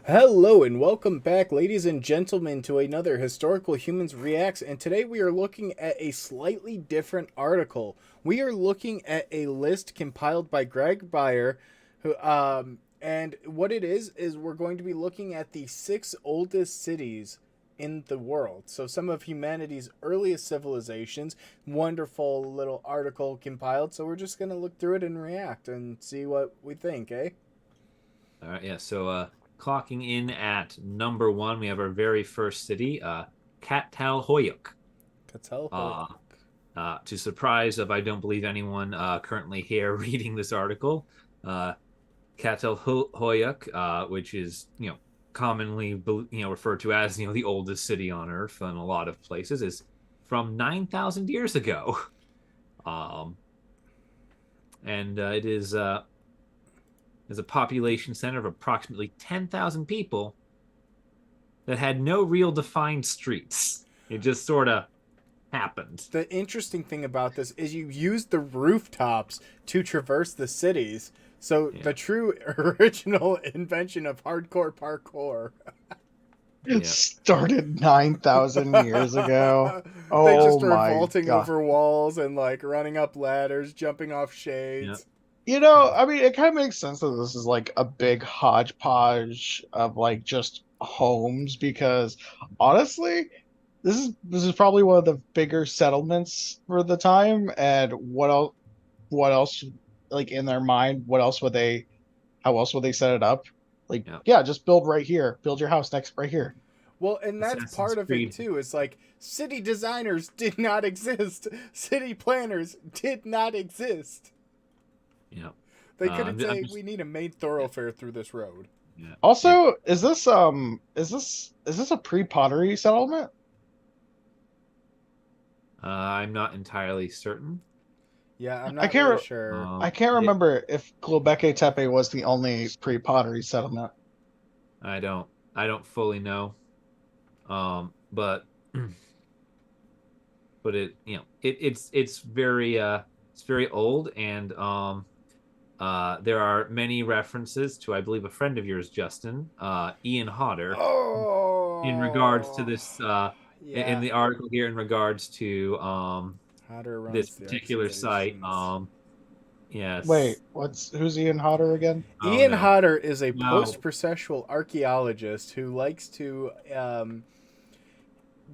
Hello and welcome back, ladies and gentlemen, to another Historical Humans Reacts. And today we are looking at a slightly different article. We are looking at a list compiled by Greg Beyer, and what it is we're going to be looking at the 6 oldest cities in the world. So some of humanity's earliest civilizations. Wonderful little article compiled. So we're just gonna look through it and react and see what we think, eh? All right, yeah. Clocking in at number one, we have our very first city, Catalhoyuk. Uh, Catalhoyuk. to surprise of, I don't believe anyone currently here reading this article, uh, Catalhoyuk, which is commonly referred to as the oldest city on Earth in a lot of places, is from 9,000 years ago. Um, and it is a population center of approximately 10,000 people that had no real defined streets. It just sort of happened. The interesting thing about this is you use the rooftops to traverse the cities. So the Yeah, true original invention of hardcore parkour. It yeah, started 9,000 years ago. They yeah, Oh just are my vaulting God. over walls and like running up ladders, jumping off yeah. shades. I mean, it kind of makes sense that this is like a big hodgepodge of like just homes because honestly, this is probably one of the bigger settlements for the time. And what else like in their mind, how else would they set it up? Like, yeah. yeah, just build right here. Build your house next right here. Well, and that's Assassin's part of it Creed. too. It's like city designers did not exist. City planners did not exist. Yeah. They couldn't I'm say just we need a main yeah, thoroughfare through this road. yeah. It, Also, is this a pre-pottery settlement? I'm not entirely certain. Yeah, I'm I not can't really re- sure. I can't It remember if Globeke Tepe was the only pre-pottery settlement. I don't fully know. But it's very old, and there are many references to, I believe, a friend of yours, Justin, Ian Hodder, in regards to Oh, this in yeah. the article here, in regards to Hodder this runs the particular site. excavations. Wait, Yes. who's Ian Hodder again? Oh Ian no. Hodder is a No. post-processual archaeologist who likes to.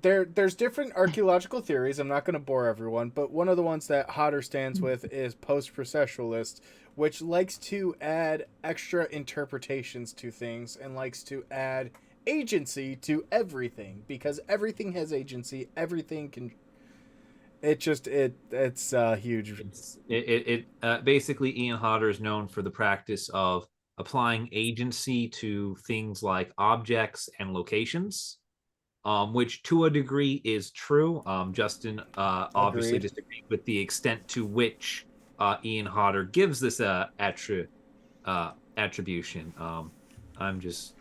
There's different archaeological theories. I'm not going to bore everyone, but one of the ones that Hodder stands with is post-processualist, which likes to add extra interpretations to things and likes to add agency to everything because everything has agency. Everything can. It's huge. Basically, Ian Hodder is known for the practice of applying agency to things like objects and locations, which to a degree is true. Justin obviously Agreed. disagreed with the extent to which Ian Hodder gives this attribution. I'm just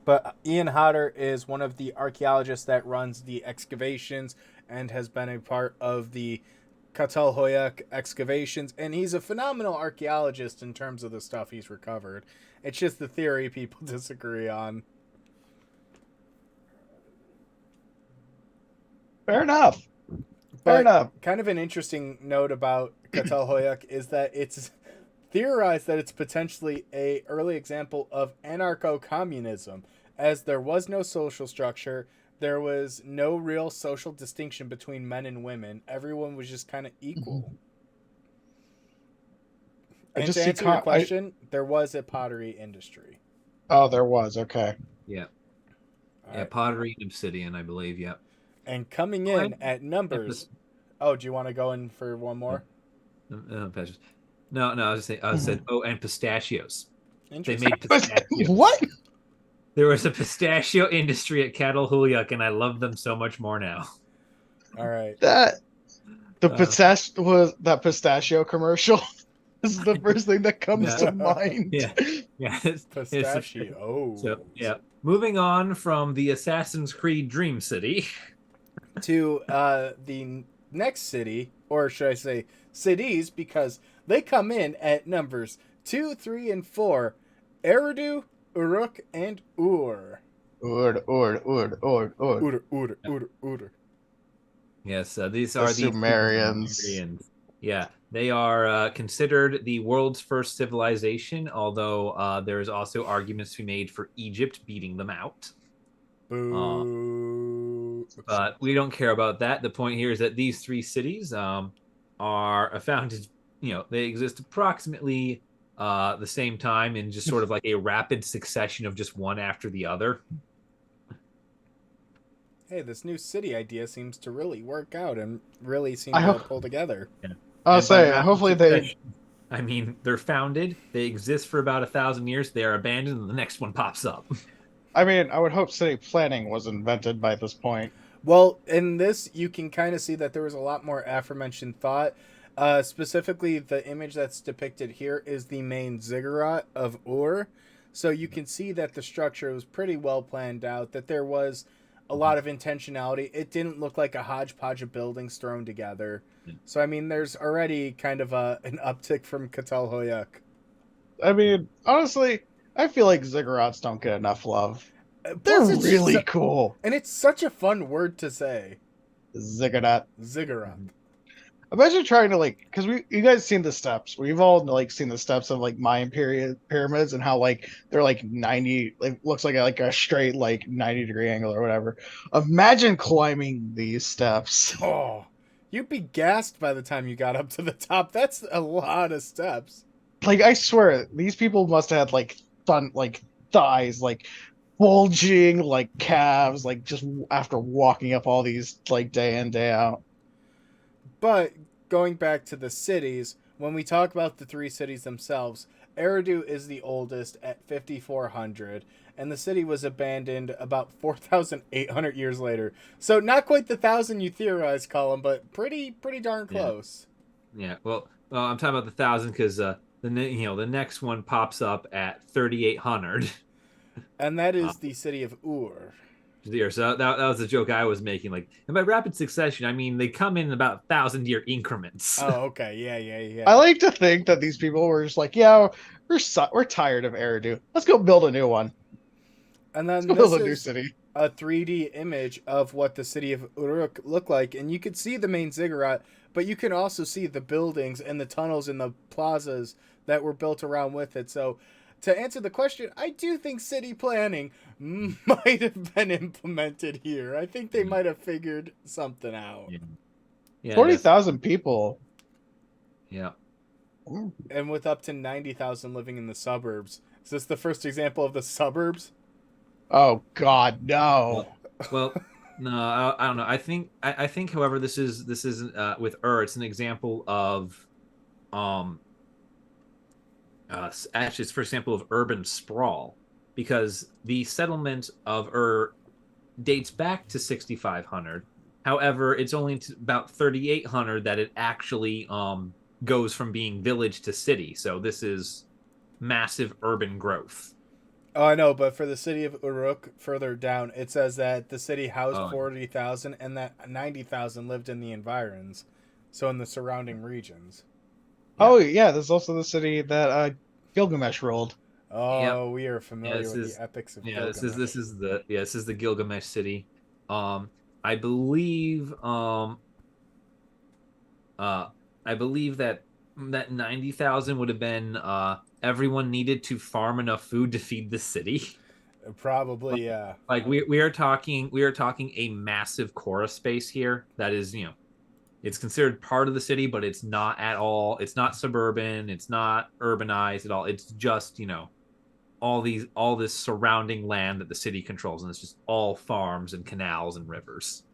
But Ian Hodder is one of the archaeologists that runs the excavations and has been a part of the Catalhoyuk excavations, and he's a phenomenal archaeologist in terms of the stuff he's recovered. It's just the theory people disagree on. Fair enough. Fair But enough. kind of an interesting note about Catalhoyuk is that it's theorized that it's potentially a early example of anarcho-communism, as there was no social structure, there was no real social distinction between men and women. Everyone was just kind of equal. I And just to see answer your con I question, there was a pottery industry. Oh, there was. Okay. yeah, All yeah, right. pottery and obsidian, I believe. Yeah. And coming Oh, in at numbers. Oh, do you want to go in for one more? no, no. I said, oh, and pistachios. They Interesting. made pistachios. What? There was a pistachio industry at Catalhoyuk, and I love them so much more now. All right. That the Uh, pistachio commercial is the first thing that comes yeah, to mind. yeah, yeah. It's Pistachio. yeah. Moving on from the Assassin's Creed Dream City. To the next city, or should I say cities, because they come in at numbers 2, 3, and 4. Eridu, Uruk and Ur. Ur, Ur, Ur, Ur, Ur. Ur. Yes, these The are the Sumerians. Sumerians. Yeah, they are considered the world's first civilization, although there is also arguments to be made for Egypt beating them out. Boo. But we don't care about that. The point here is that these three cities are founded, they exist approximately the same time in just sort of like a rapid succession of just one after the other. Hey, this new city idea seems to really work out and really seem I to hope- pull together. Yeah. I'll And by say, rapid hopefully they. succession, I mean, they're founded, they exist for about 1,000 years, they are abandoned, and the next one pops up. I mean, I would hope city planning was invented by this point. Well, in this, you can kind of see that there was a lot more aforementioned thought. Specifically, the image that's depicted here is the main ziggurat of Ur. So you can see that the structure was pretty well planned out, that there was a lot of intentionality. It didn't look like a hodgepodge of buildings thrown together. So, I mean, there's already kind of an uptick from Catal Hoyuk. I mean, honestly, I feel like ziggurats don't get enough love. They're Plus, it's really so- cool. and it's such a fun word to say. Ziggurat. Ziggurat. Imagine trying to because you guys seen the steps. We've all seen the steps of Mayan period pyramids and how they're 90, looks like a straight 90-degree angle or whatever. Imagine climbing these steps. Oh, you'd be gassed by the time you got up to the top. That's a lot of steps. I swear, these people must have had thighs, bulging, calves, just after walking up all these day in, day out. But going back to the cities, when we talk about the three cities themselves, Eridu is the oldest at 5,400, and the city was abandoned about 4,800 years later. So not quite the 1,000 you theorized, Colin, but pretty darn close. Yeah, well, I'm talking about the 1,000 because the next one pops up at 3,800. And that is the city of Ur. So that was the joke I was making. And by rapid succession, I mean they come in about 1,000-year increments. Oh, okay, yeah. I like to think that these people were just yeah, we're tired of Eridu. Let's go build a new one. And then Let's go build this a new is city. a 3D image of what the city of Uruk looked like, and you could see the main ziggurat, but you can also see the buildings and the tunnels and the plazas that were built around with it. So, to answer the question, I do think city planning might have been implemented here. I think they might have figured something out. Yeah, 40,000 people. Yeah. And with up to 90,000 living in the suburbs. Is this the first example of the suburbs? Oh God, no. Well, no, I don't know. I think, however, this is with it's an example of, actually, it's for example of urban sprawl, because the settlement of dates back to 6,500. However, it's only about 3,800 that it actually goes from being village to city. So this is massive urban growth. Oh, I know, but for the city of Uruk, further down, it says that the city housed 40,000 and that 90,000 lived in the environs, so in the surrounding regions. Oh yeah, there's also the city that Gilgamesh ruled. Oh, we are familiar with the epics of Gilgamesh. This is the Gilgamesh city. I believe that 90,000 would have been everyone needed to farm enough food to feed the city. Probably, yeah. We are talking a massive Korra space here that is, it's considered part of the city, but it's not at all. It's not suburban, it's not urbanized at all. It's just, all this surrounding land that the city controls, and it's just all farms and canals and rivers.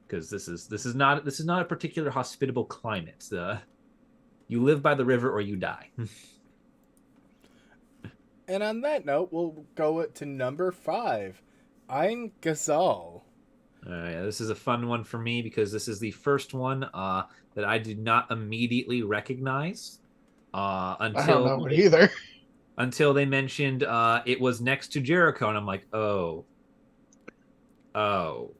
Because this is not a particular hospitable climate. You live by the river or you die. And on that note, we'll go to number 5, Ain Ghazal. This is a fun one for me because this is the first one that I did not immediately recognize until I don't know either. Until they mentioned it was next to Jericho, and I'm like, oh. No.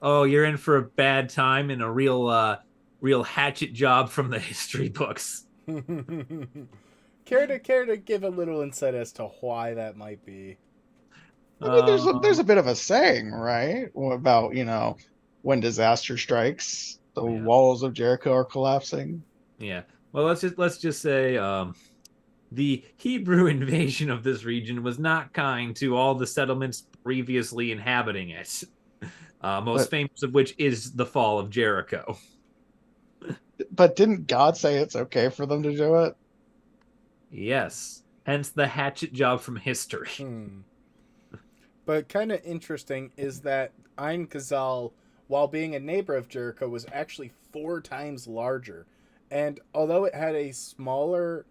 Oh, you're in for a bad time and a real hatchet job from the history books. care to give a little insight as to why that might be? I mean, there's Um, a bit of a saying, right? About, when disaster strikes, the yeah, walls of Jericho are collapsing. yeah. Well, let's just say the Hebrew invasion of this region was not kind to all the settlements previously inhabiting it. Most But famous of which is the fall of Jericho. but didn't God say it's okay for them to do it? Yes, hence the hatchet job from history. Hmm. But kind of interesting is that Ein Gazal, while being a neighbor of Jericho, was actually 4 times larger. And although it had a smaller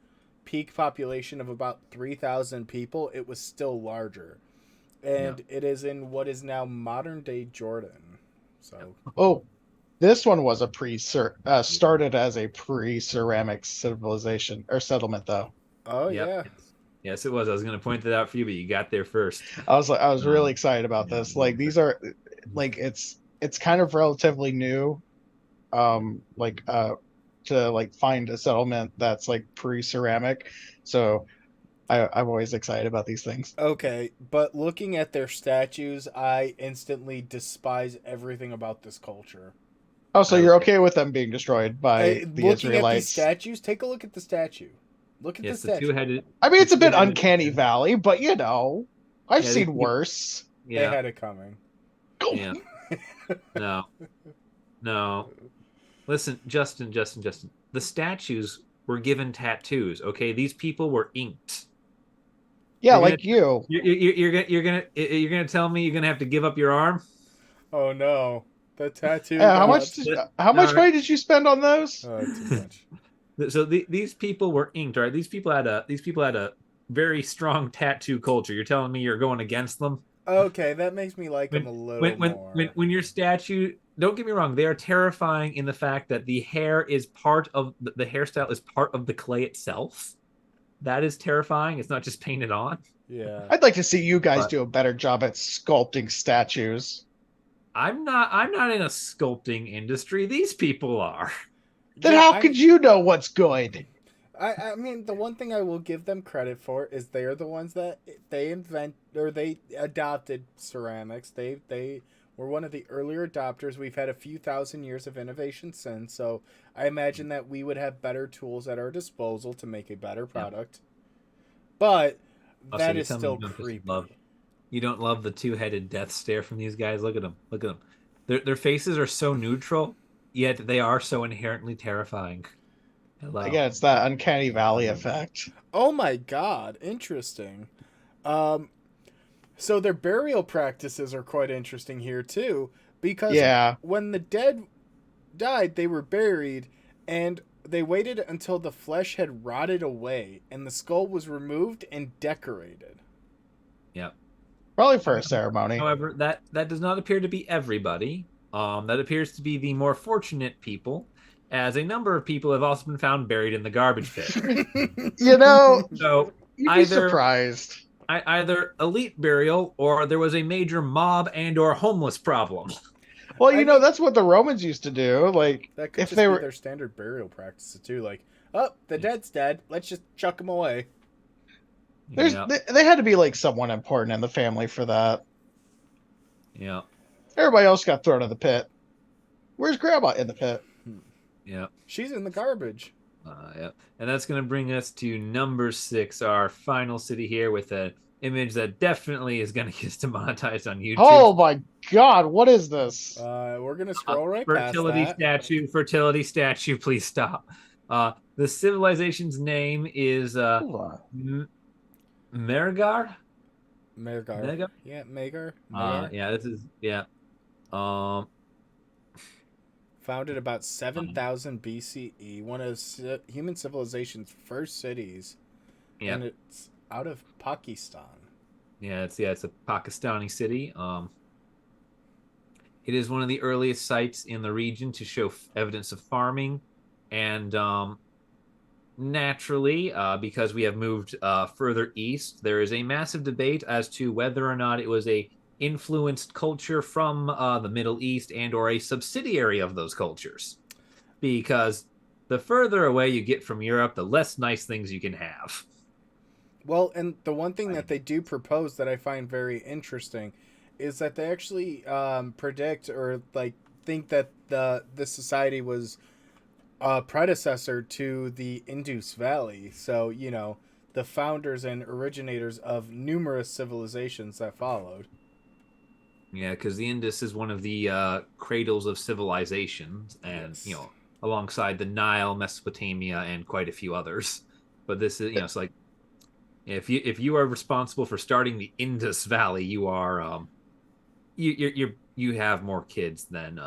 peak population of about 3,000 people, it was still larger. Yeah. And it is in what is now modern day Jordan. So, Oh, this one was a started as a pre-ceramic civilization or settlement, though. oh Yep. yeah. Yes, it was. I was going to point that out for you, but you got there first. I was really Um, excited about yeah. this. Like these are like it's kind of relatively new. Like to like find a settlement that's like pre-ceramic. So I'm always excited about these things. Okay, but looking at their statues, I instantly despise everything about this culture. Oh, so you're Okay. okay with them being destroyed by the Looking at these Israelites? statues, take a look at the statue. Look at the Yes, the statue. two-headed. I mean, The it's a bit two-headed. uncanny valley, but I've Yeah, seen worse. They yeah, had it coming. yeah. No, no. Listen, Justin. The statues were given tattoos. Okay, these people were inked. Yeah, You're gonna, like you. you're gonna tell me you're gonna have to give up your arm? Oh no, the tattoo gods. How All much right. money did you spend on those? Oh, too much. So these people were inked, right? These people had a very strong tattoo culture. You're telling me you're going against them? Okay, that makes me like him when a when little when when more. when your statue, don't get me wrong, they are terrifying in the fact that the hair is part of the hairstyle is part of the clay itself. That is terrifying. It's not just painted on. Yeah. I'd like to see you guys But do a better job at sculpting statues. I'm not in a sculpting industry. These people are. Then Yeah, how could you know what's good? I mean, the one thing I will give them credit for is they are the ones that they invent or they adopted ceramics. They were one of the earlier adopters. We've had a few thousand years of innovation since, so I imagine that we would have better tools at our disposal to make a better Yeah. product. But Also, that you is tell me still you don't just creepy. love you don't love the two-headed death stare from these guys. Look at them. Look at them. Their faces are so neutral, yet they are so inherently terrifying. Hello. Again, it's that uncanny valley effect. Oh my god, interesting. Um, so their burial practices are quite interesting here too, because Yeah. when the dead died, they were buried, and they waited until the flesh had rotted away and the skull was removed and decorated. Yeah. Probably for a ceremony. However, that does not appear to be everybody. That appears to be the more fortunate people, as a number of people have also been found buried in the garbage pit. You know, So you'd be either surprised. either elite burial or there was a major mob and or homeless problem. Well, I mean, that's what the Romans used to do. Like, that could if just they be were, their standard burial practices too. Like, oh, the dead's dead. Let's just chuck him away. Yeah, they had to be like someone important in the family for that. yeah, Everybody else got thrown in the pit. Where's Grandma in the pit? yeah. She's in the garbage. Yeah. And that's going to bring us to number 6, our final city here, with an image that definitely is going to get demonetized on YouTube. Oh my God, what is this? We're gonna scroll right past Fertility statue, please stop. The civilization's name is Hold on. Mergar. Magar. Mega? Yeah, Magar. Yeah, this is um Founded about 7,000 BCE, one of human civilization's first cities, yeah. and it's out of Pakistan. It's a Pakistani city. It is one of the earliest sites in the region to show evidence of farming, and naturally, because we have moved further east, there is a massive debate as to whether or not it was a influenced culture from the Middle East and or a subsidiary of those cultures, because the further away you get from Europe, the less nice things you can have. Well, and the one thing that they do propose that I find very interesting is that they actually predict or like think that this society was a predecessor to the Indus Valley. So, you know, the founders and originators of numerous civilizations that followed. Yeah, because the Indus is one of the cradles of civilizations, and Yes. alongside the Nile, Mesopotamia, and quite a few others. But this is, it's like if you are responsible for starting the Indus Valley, you are you have more kids than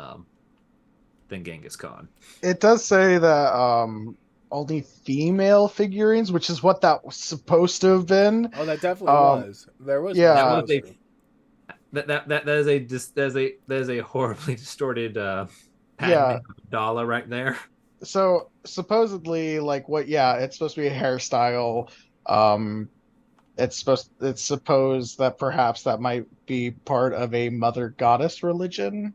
Genghis Khan. It does say that only female figurines, which is what that was supposed to have been. Oh, that definitely Um, was. There was one yeah. That was supposed a to. that is a horribly distorted Padme Yeah. Amidala right there. So supposedly, like what? Yeah, it's supposed to be a hairstyle. Um, it's supposed that perhaps that might be part of a mother goddess religion.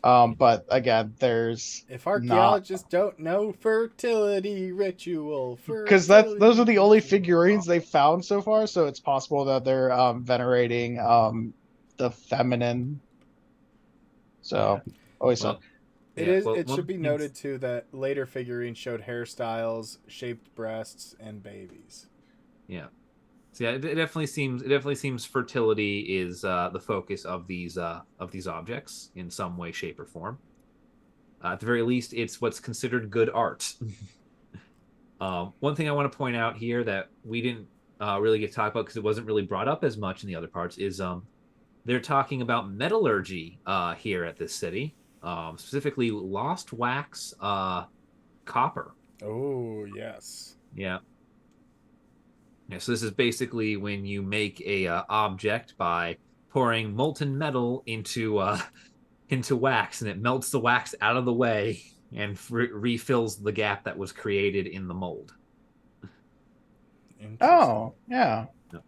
But again, there's If not, archaeologists don't know fertility ritual, because those are fertility the only ritual. figurines they found so far. So it's possible that they're venerating the feminine. So always Well, It yeah. is. Well, It one should of be the things, noted too that later figurines showed hairstyles, shaped breasts, and babies. yeah. So yeah, it definitely seems fertility is the focus of these objects in some way, shape, or form. At the very least, it's what's considered good art. One thing I want to point out here that we didn't really get to talk about because it wasn't really brought up as much in the other parts is they're talking about metallurgy here at this city, specifically lost wax copper. Oh yes. Yeah. Yeah, so this is basically when you make a object by pouring molten metal into wax, and it melts the wax out of the way and refills the gap that was created in the mold. Interesting. Oh, yeah.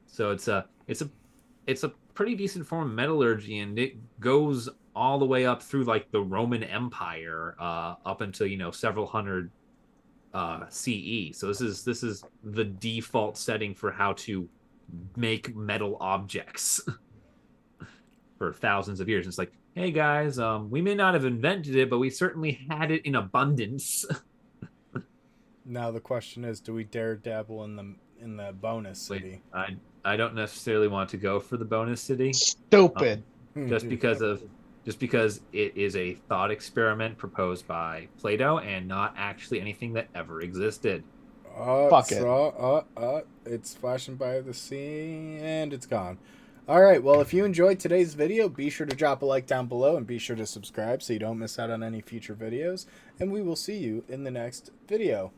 So it's a pretty decent form of metallurgy, and it goes all the way up through like the Roman Empire, up until several hundred CE. So this is the default setting for how to make metal objects for thousands of years. It's like, hey guys, we may not have invented it, but we certainly had it in abundance. Now the question is, do we dare dabble in the bonus Wait, city? I don't necessarily want to go for the bonus city, Stupid. just because it is a thought experiment proposed by Plato and not actually anything that ever existed. Fuck it. It's flashing by the scene and it's gone. All right. Well, if you enjoyed today's video, be sure to drop a like down below and be sure to subscribe so you don't miss out on any future videos. And we will see you in the next video.